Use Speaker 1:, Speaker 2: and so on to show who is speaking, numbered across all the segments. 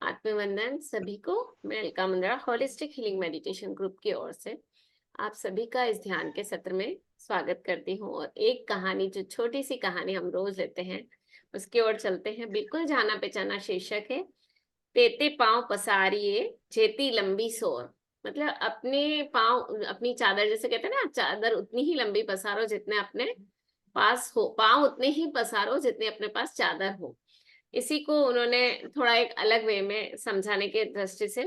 Speaker 1: आत्मवंदन सभी को। मैं Alka Mundra holistic healing meditation group की ओर से आप सभी का इस ध्यान के सत्र में स्वागत करती हूँ। और एक कहानी, जो छोटी सी कहानी हम रोज लेते हैं, उसकी ओर चलते हैं। बिल्कुल जाना पहचाना शीर्षक है, तेते पांव पसारिए जेती लंबी सोर। मतलब अपने पांव, अपनी चादर, जैसे कहते हैं ना, चादर उतनी ही लंबी पसारो जितने अपने पास हो, पांव उतने ही पसारो जितने अपने पास चादर हो। इसी को उन्होंने थोड़ा एक अलग वे में समझाने के दृष्टि से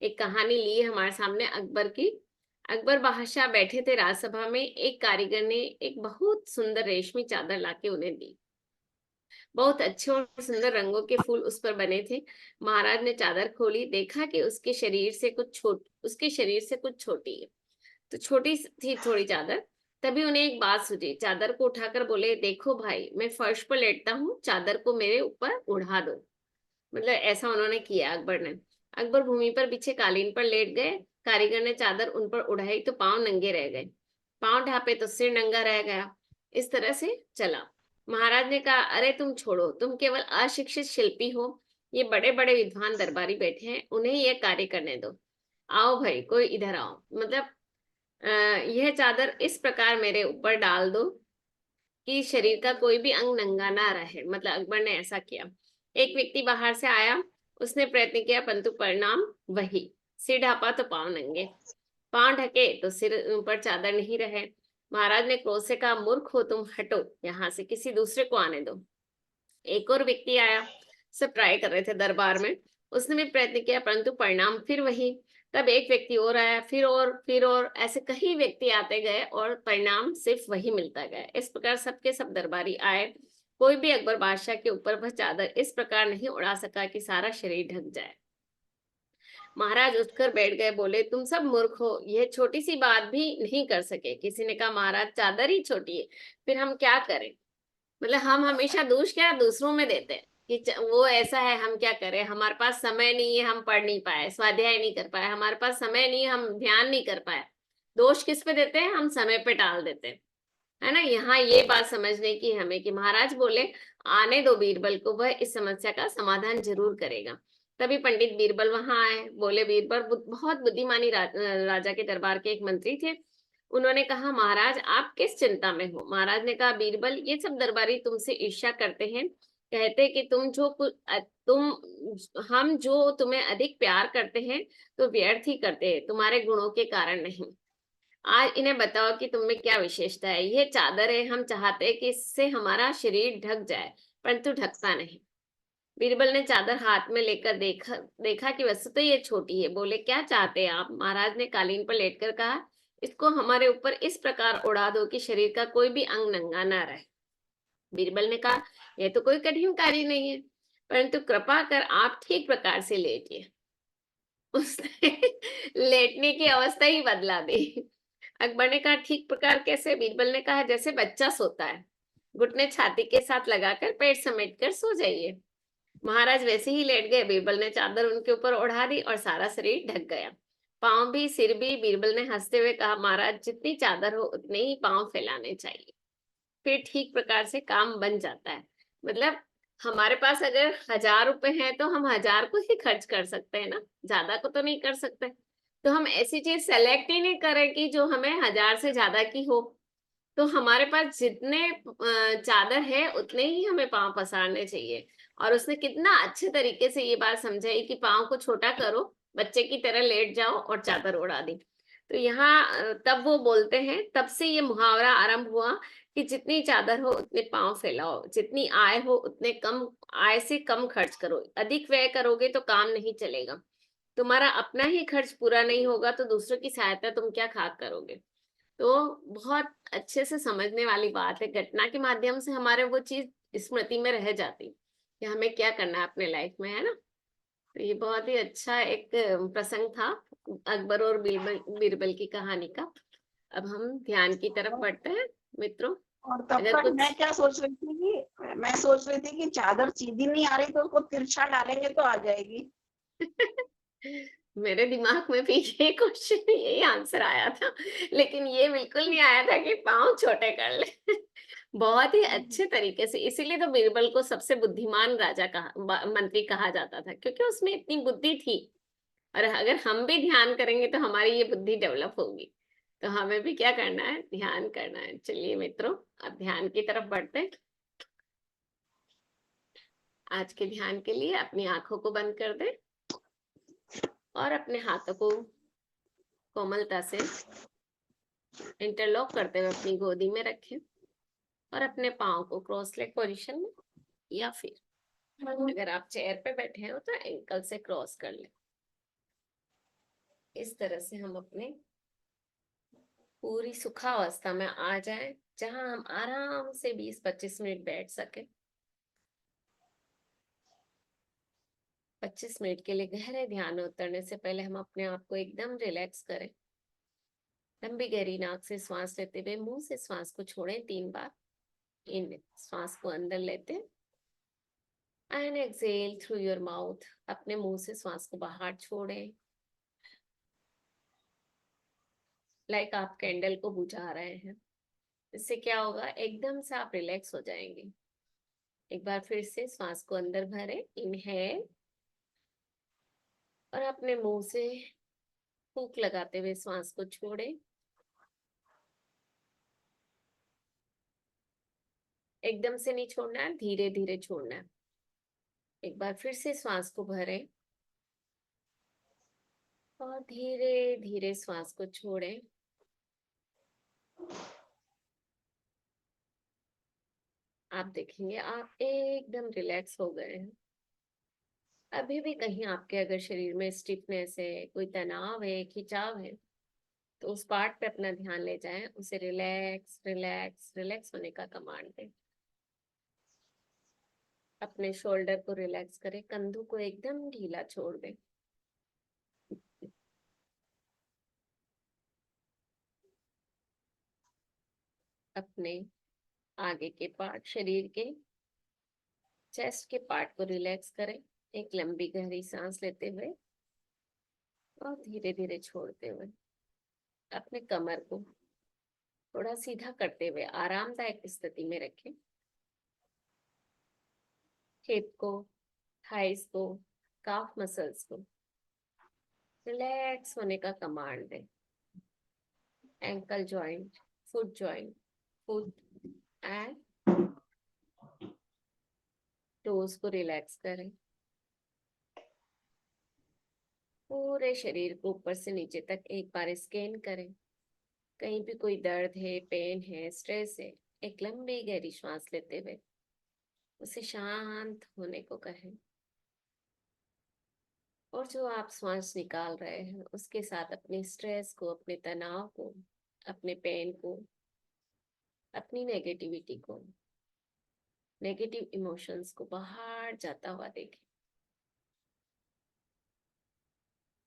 Speaker 1: एक कहानी ली है हमारे सामने, अकबर की। अकबर बादशाह बैठे थे राजसभा में। एक कारीगर ने एक बहुत सुंदर रेशमी चादर लाके उन्हें दी। बहुत अच्छे और सुंदर रंगों के फूल उस पर बने थे। महाराज ने चादर खोली, देखा कि उसके शरीर से कुछ छोटी है। तो छोटी थी थोड़ी चादर। तभी उन्हें एक बात सूझी। चादर को उठाकर बोले, देखो भाई, मैं फर्श पर लेटता हूँ, चादर को मेरे ऊपर उड़ा दो। मतलब ऐसा उन्होंने किया अकबर ने। अकबर भूमि पर बिछे कालीन पर लेट गए। कारीगर ने चादर उन पर उड़ाई तो पांव नंगे रह गए। पांव ढापे तो सिर नंगा रह गया। इस तरह से चला। महाराज ने कहा, अरे तुम छोड़ो, तुम केवल अशिक्षित शिल्पी हो। ये बड़े बड़े विद्वान दरबारी बैठे हैं, उन्हें यह कार्य करने दो। आओ भाई, कोई इधर आओ। मतलब यह चादर इस प्रकार मेरे ऊपर डाल दो कि शरीर का कोई भी अंग नंगा ना रहे। मतलब अकबर ने ऐसा किया। एक व्यक्ति बाहर से आया। उसने प्रयत्न किया, परंतु परिणाम वही। सिर ढापा तो पांव नंगे, पांव ढके तो सिर पर चादर नहीं रहे। महाराज ने क्रोध से कहा, मूर्ख हो तुम, हटो यहाँ से, किसी दूसरे को आने दो। एक और व्यक्ति आया। सब ट्राई कर रहे थे दरबार में। उसने भी प्रयत्न किया, परंतु परिणाम फिर वही। तब एक व्यक्ति और आया, फिर और ऐसे कई व्यक्ति आते गए और परिणाम सिर्फ वही मिलता गया। इस प्रकार सबके सब दरबारी आए। कोई भी अकबर बादशाह के ऊपर वह चादर इस प्रकार नहीं उड़ा सका कि सारा शरीर ढक जाए। महाराज उठकर बैठ गए, बोले, तुम सब मूर्ख हो, यह छोटी सी बात भी नहीं कर सके। किसी ने कहा, महाराज चादर ही छोटी है, फिर हम क्या करें। मतलब हम हमेशा दोष क्या दूसरों में देते हैं कि वो ऐसा है, हम क्या करें, हमारे पास समय नहीं है, हम पढ़ नहीं पाए, स्वाध्याय नहीं कर पाए, हमारे पास समय नहीं है, हम ध्यान नहीं कर पाए। दोष किस पे देते हैं, हम समय पे टाल देते हैं, है ना। यहाँ ये बात समझने की हमें कि महाराज बोले, आने दो बीरबल को, वह इस समस्या का समाधान जरूर करेगा। तभी पंडित बीरबल वहां आए। बोले, बीरबल बहुत बुद्धिमानी राजा के दरबार के एक मंत्री थे। उन्होंने कहा, महाराज आप किस चिंता में हो। महाराज ने कहा, बीरबल, ये सब दरबारी तुमसे ईर्ष्या करते हैं। कहते कि हम जो तुम्हें अधिक प्यार करते हैं तो व्यर्थ ही करते हैं, तुम्हारे गुणों के कारण नहीं। आज इन्हें बताओ कि तुम में क्या विशेषता है। ये चादर है, हम चाहते हैं कि इससे हमारा शरीर ढक जाए, परंतु ढकता नहीं। बीरबल ने चादर हाथ में लेकर देखा देखा कि वस्तु तो ये छोटी है। बोले, क्या चाहते हैं आप। महाराज ने कालीन पर लेटकर कहा, इसको हमारे ऊपर इस प्रकार उड़ा दो कि शरीर का कोई भी अंग नंगा ना रहे। बीरबल ने कहा, यह तो कोई कठिन कार्य नहीं है, परंतु कृपा कर आप ठीक प्रकार से लेटिए। उसने लेटने की अवस्था ही बदला दी। अकबर ने कहा, ठीक प्रकार कैसे। बीरबल ने कहा, जैसे बच्चा सोता है, घुटने छाती के साथ लगाकर पेट समेट कर सो जाइए। महाराज वैसे ही लेट गए। बीरबल ने चादर उनके ऊपर ओढ़ा दी और सारा शरीर ढक गया, पांव भी, सिर भी। बीरबल ने हंसते हुए कहा, महाराज जितनी चादर हो उतने ही पांव फैलाने चाहिए, फिर ठीक प्रकार से काम बन जाता है। मतलब हमारे पास अगर 1000 रुपए हैं तो हम 1000 को ही खर्च कर सकते हैं ना, ज्यादा को तो नहीं कर सकते। तो हम ऐसी चीज सेलेक्ट ही नहीं करें कि जो हमें 1000 से ज्यादा की हो। तो हमारे पास जितने चादर है उतने ही हमें पांव पसारने चाहिए। और उसने कितना अच्छे तरीके से ये बात समझाई कि पांव को छोटा करो, बच्चे की तरह लेट जाओ और चादर उड़ा दी। तो यहाँ तब वो बोलते हैं, तब से ये मुहावरा आरंभ हुआ कि जितनी चादर हो उतने पांव फैलाओ, जितनी आय हो उतने कम, आय से कम खर्च करो। अधिक व्यय करोगे तो काम नहीं चलेगा, तुम्हारा अपना ही खर्च पूरा नहीं होगा तो दूसरों की सहायता तुम क्या खाक करोगे। तो बहुत अच्छे से समझने वाली बात है। घटना के माध्यम से हमारे वो चीज स्मृति में रह जाती कि हमें क्या करना है अपने लाइफ में, है ना। तो ये बहुत ही अच्छा एक प्रसंग था अकबर और बीरबल बीरबल की कहानी का। अब हम ध्यान की तरफ बढ़ते हैं मित्रों।
Speaker 2: और तब
Speaker 1: अगर
Speaker 2: तक
Speaker 1: कुछ
Speaker 2: मैं सोच रही थी कि चादर सीधी नहीं आ रही तो उसको तिरछा डालेंगे तो आ जाएगी।
Speaker 1: मेरे दिमाग में भी ये क्वेश्चन, यही आंसर आया था, लेकिन ये बिल्कुल नहीं आया था कि पाँव छोटे कर ले। बहुत ही अच्छे तरीके से, इसीलिए तो बीरबल को सबसे बुद्धिमान राजा कहा, मंत्री कहा जाता था, क्योंकि उसमें इतनी बुद्धि थी। और अगर हम भी ध्यान करेंगे तो हमारी ये बुद्धि डेवलप होगी। तो हमें भी क्या करना है, ध्यान करना है। चलिए मित्रों, अब ध्यान की तरफ बढ़ते हैं। आज के ध्यान के लिए अपनी आंखों को बंद कर दें और अपने हाथों को कोमलता से इंटरलॉक करते हुए अपनी गोदी में रखें और अपने पाँव को क्रॉस लेग पोजीशन में, या फिर अगर आप चेयर पे बैठे हो तो एंकल से क्रॉस कर लें। इस तरह से हम अपने पूरी सुखावस्था में आ जाए, जहां हम आराम से 20-25 मिनट बैठ सके। 25 मिनट के लिए गहरे ध्यान में उतरने से पहले हम अपने आप को एकदम रिलैक्स करें। लंबी गहरी नाक से श्वास लेते हुए मुंह से श्वास को छोड़ें 3 बार। इन श्वास को अंदर लेते and exhale through your mouth. अपने मुंह से श्वास को बाहर छोड़ें, लाइक आप कैंडल को बुझा रहे हैं। इससे क्या होगा, एकदम से आप रिलैक्स हो जाएंगे। एक बार फिर से श्वास को अंदर भरें, इनहेल, और अपने मुंह से फूंक लगाते हुए श्वास को छोड़ें। एकदम से नहीं छोड़ना है, धीरे धीरे छोड़ना है। एक बार फिर से श्वास को भरें और धीरे धीरे श्वास को छोड़ें। आप देखेंगे आप एकदम रिलैक्स हो गए हैं। अभी भी कहीं आपके अगर शरीर में स्टिफनेस है, कोई तनाव है, खिंचाव है, तो उस पार्ट पे अपना ध्यान ले जाएं, उसे रिलैक्स रिलैक्स रिलैक्स होने का कमांड दें। अपने शोल्डर को रिलैक्स करें, कंधों को एकदम ढीला छोड़ दें। अपने आगे के पार्ट, शरीर के चेस्ट के पार्ट को रिलैक्स करें, एक लंबी गहरी सांस लेते हुए और धीरे धीरे छोड़ते हुए। अपने कमर को थोड़ा सीधा करते हुए आरामदायक स्थिति में रखें। हिप को, थाइस को, काफ मसल्स को रिलैक्स होने का कमांड दें। Ankle joint, foot joint, foot and toes को रिलैक्स करें। पूरे शरीर को ऊपर से नीचे तक एक बार स्कैन करें। कहीं भी कोई दर्द है, पेन है, स्ट्रेस है, एक लंबी गहरी श्वास लेते हुए उसे शांत होने को कहें। और जो आप श्वास निकाल रहे हैं उसके साथ अपने स्ट्रेस को, अपने तनाव को, अपने पेन को, अपनी नेगेटिविटी को, नेगेटिव इमोशंस को बाहर जाता हुआ देखें।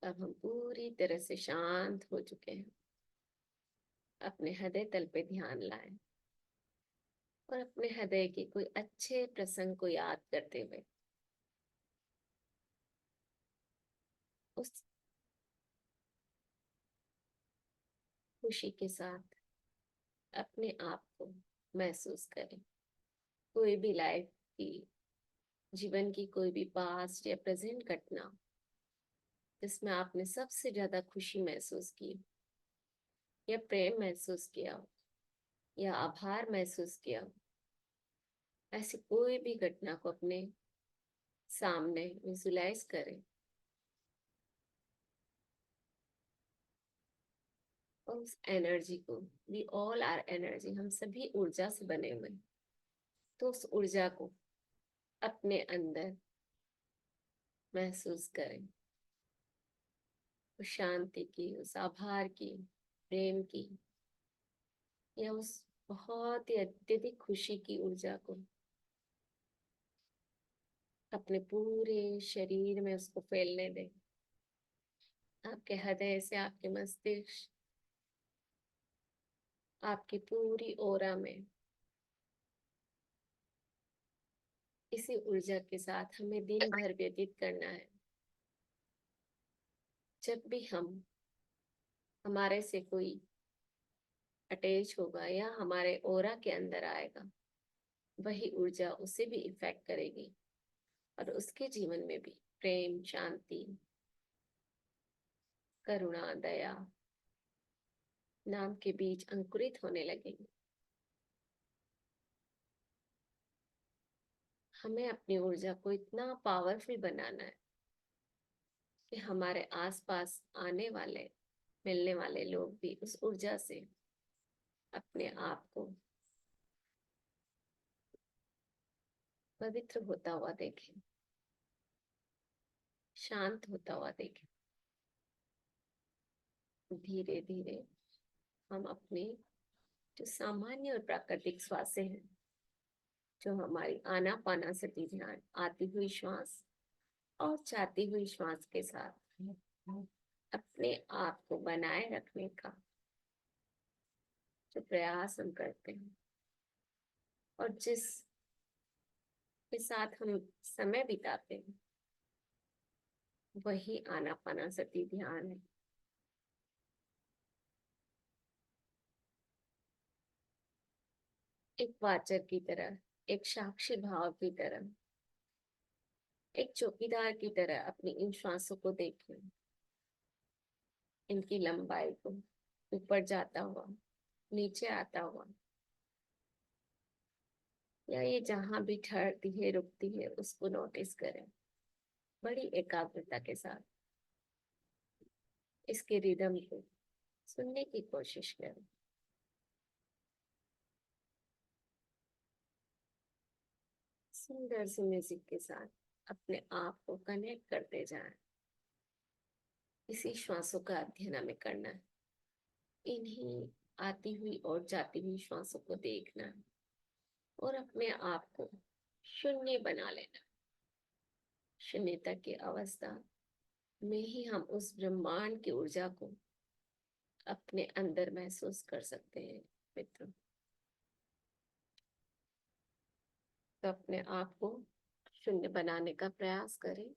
Speaker 1: अब हम पूरी तरह से शांत हो चुके हैं। अपने हृदय तल पे ध्यान लाएं और अपने हृदय के कोई अच्छे प्रसंग को याद करते हुए उस खुशी के साथ अपने आप को महसूस करें। कोई भी लाइफ की, जीवन की कोई भी पास्ट या प्रेजेंट घटना जिसमें आपने सबसे ज्यादा खुशी महसूस की, या प्रेम महसूस किया, या आभार महसूस किया, ऐसी कोई भी घटना को अपने सामने विजुलाइज करें और उस एनर्जी को, वी ऑल आर एनर्जी, हम सभी ऊर्जा से बने हुए हैं, तो उस ऊर्जा को अपने अंदर महसूस करें। उस शांति की, उस आभार की, प्रेम की, या उस बहुत ही अत्यधिक खुशी की ऊर्जा को अपने पूरे शरीर में उसको फैलने दें। आपके हृदय से आपके मस्तिष्क, आपकी पूरी ओरा में इसी ऊर्जा के साथ हमें दिन भर व्यतीत करना है। जब भी हम, हमारे से कोई अटैच होगा या हमारे ओरा के अंदर आएगा, वही ऊर्जा उसे भी इफेक्ट करेगी और उसके जीवन में भी प्रेम, शांति, करुणा, दया नाम के बीज अंकुरित होने लगेंगे। हमें अपनी ऊर्जा को इतना पावरफुल बनाना है कि हमारे आसपास आने वाले, मिलने वाले लोग भी उस ऊर्जा से अपने आप को पवित्र होता हुआ देखें, शांत होता हुआ देखें। धीरे धीरे हम अपने जो सामान्य और प्राकृतिक श्वासें हैं, जो हमारी आनापानासती ध्यान, आती हुई श्वास और जाती हुई श्वास के साथ अपने आप को बनाए रखने का जो प्रयास हम करते हैं और जिस के साथ हम समय बिताते हैं, वही आनापानासती ध्यान है। एक वाचक की तरह, एक साक्षी भाव की तरह, एक चौकीदार की तरह अपनी इन श्वासों को देखें, इनकी लंबाई को, ऊपर जाता हुआ, नीचे आता हुआ, या ये जहां भी ठहरती है, रुकती है, उसको नोटिस करें। बड़ी एकाग्रता के साथ इसके रिदम को सुनने की कोशिश करें। सुंदर सी म्यूजिक के साथ अपने आप को कनेक्ट करते जाएं। इसी श्वासों का अध्ययन हमें करना है। इन्हीं आती हुई और जाती हुई श्वासों को देखना है और अपने आप को शून्य बना लेना। शून्यता की अवस्था में ही हम उस ब्रह्मांड की ऊर्जा को अपने अंदर महसूस कर सकते हैं मित्रों। तो अपने आप को शून्य बनाने का प्रयास करें।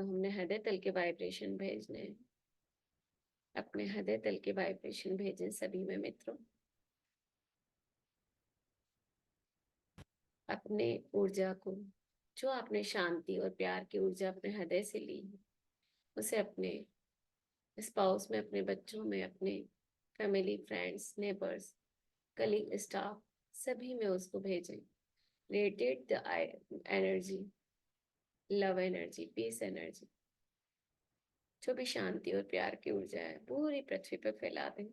Speaker 1: तो हमने हृदय तल के वाइब्रेशन भेजने हैं, अपने हृदय तल के वाइब्रेशन भेजें सभी में मित्रों। अपने ऊर्जा को, जो आपने शांति और प्यार की ऊर्जा अपने हृदय से ली है, उसे अपने स्पाउस में, अपने बच्चों में, अपने family, friends, neighbours, colleague, staff, सभी में उसको भेजें। Radiate the energy, love energy, peace energy, जो भी शांति और प्यार की ऊर्जा है पूरी पृथ्वी पर फैला दें।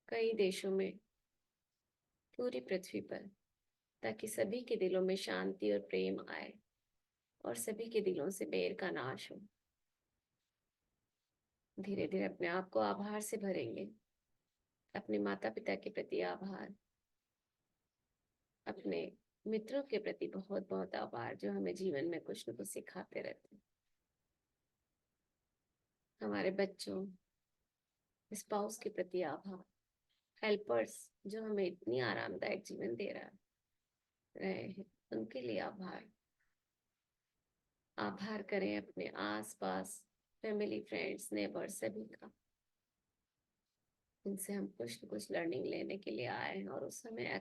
Speaker 1: कई देशों में, पूरी पृथ्वी पर, ताकि सभी के दिलों में शांति और प्रेम आए और सभी के दिलों से बैर का नाश हो। धीरे धीरे अपने आप को आभार से भरेंगे। अपने माता पिता के प्रति आभार, अपने मित्रों के प्रति बहुत बहुत आभार, जो हमें जीवन में कुछ न कुछ सिखाते रहते हैं। हमारे बच्चों, स्पाउस के प्रति आभार, हेल्पर्स जो हमें इतनी आरामदायक जीवन दे रहे हैं, उनके लिए आभार। आभार करें अपने आसपास फैमिली, फ्रेंड्स, नेबर, सभी का। उनसे हम कुछ न कुछ लर्निंग लेने के लिए आए हैं और उस समय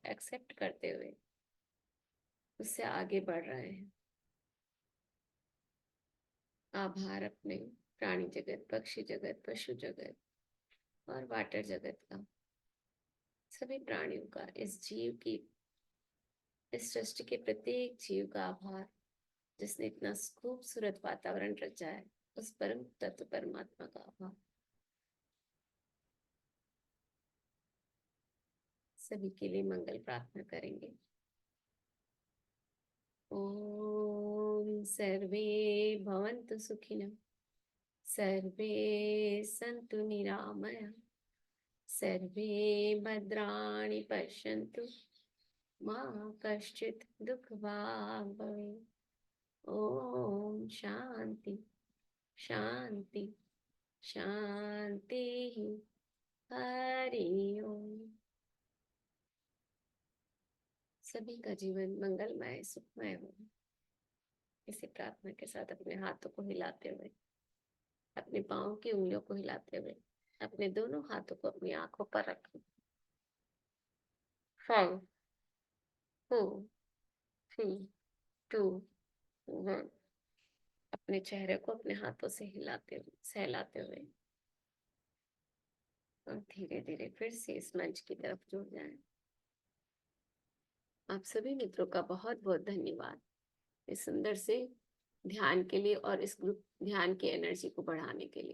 Speaker 1: एक्सेप्ट करते हुए उससे आगे बढ़ रहे हैं। आभार अपने प्राणी जगत, पक्षी जगत, पशु जगत और वाटर जगत का, सभी प्राणियों का, इस जीव की, इस सृष्टि के प्रत्येक जीव का आभार, जिसने इतना खूबसूरत वातावरण रचा है। उस परम तत्व परमात्मा का आभार। सभी के लिए मंगल प्रार्थना करेंगे। ओम सर्वे भवन्तु सुखिनः, सर्वे सन्तु निरामया, सर्वे भद्राणि पश्यन्तु, मा कश्चित् दुःखभाग् भवेत्। ओम शांति शांति शांति। हरि ओम। सभी का जीवन मंगलमय, सुखमय हो। इसी प्रार्थना के साथ अपने हाथों को हिलाते हुए, अपने पाँव की उंगलियों को हिलाते हुए, अपने दोनों हाथों को अपनी आंखों पर रखें। 5, 4, 3, 2, 1। अपने चेहरे को अपने हाथों से हिलाते हुए, सहलाते हुए, और धीरे धीरे फिर से इस मंच की तरफ जुड़ जाएं। आप सभी मित्रों का बहुत बहुत धन्यवाद इस सुंदर से ध्यान के लिए और इस ग्रुप ध्यान की एनर्जी को बढ़ाने के लिए।